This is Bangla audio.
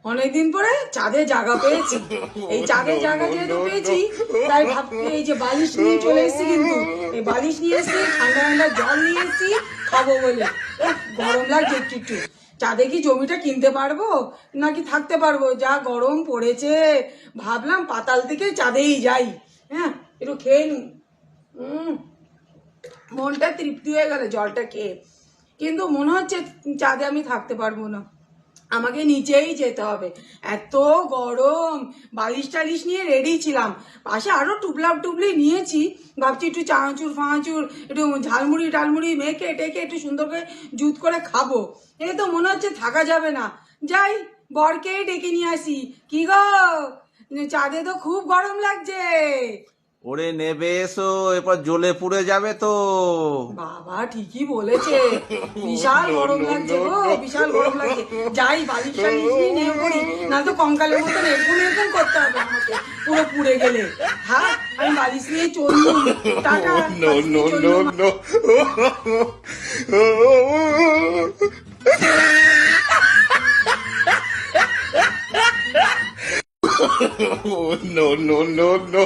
অনেকদিন পরে চাঁদে জায়গা পেয়েছি। এই চাঁদে জায়গা যেহেতু পেয়েছি তাই ভাবছি এই যে বালিশ নিয়ে চলে এসেছি, কিন্তু এই বালিশ নিয়ে এসেছি, ঠান্ডা ঠান্ডা জল নিয়ে এসেছি খাবো বলে। গরম লাগছে একটু একটু। চাঁদে কি জমিটা কিনতে পারবো নাকি থাকতে পারবো? যা গরম পড়েছে, ভাবলাম পাতাল থেকে চাঁদেই যাই। হ্যাঁ, একটু খেয়ে নি। মনটা তৃপ্তি হয়ে গেল জলটা খেয়ে, কিন্তু মনে হচ্ছে চাঁদে আমি থাকতে পারবো না, আমাকে নিচেই যেতে হবে। এত গরম। বালিশ টালিশ নিয়ে রেডি ছিলাম, পাশে আরো টুপলাপ টুপলি নিয়েছি, ভাবছি একটু চানাচুর ফানাচুর একটু ঝালমুড়ি টালমুড়ি মেখে টেকে একটু সুন্দর করে জুত করে খাবো। এ তো মনে হচ্ছে থাকা যাবে না, যাই বরকেই ডেকে নিয়ে আসি। কি গো, চাঁদে তো খুব গরম লাগছে। ওরে নেবে এসো, এরপর জ্বলে পুড়ে যাবে তো। বাবা ঠিকই বলেছে, বিশাল গরম লাগছে গো, বিশাল গরম লাগছে। যাই বালিশ টালিশ নিয়ে নেমে পড়ি, না তো কঙ্কালের মতন এরকম এরকম করতে হবে আমাকে পুরো পুড়ে গেলে। হ্যাঁ, আমি বালিশ নিয়ে চললুম। টাটা, বালিশ নিয়ে চললুম। no, no, no, no.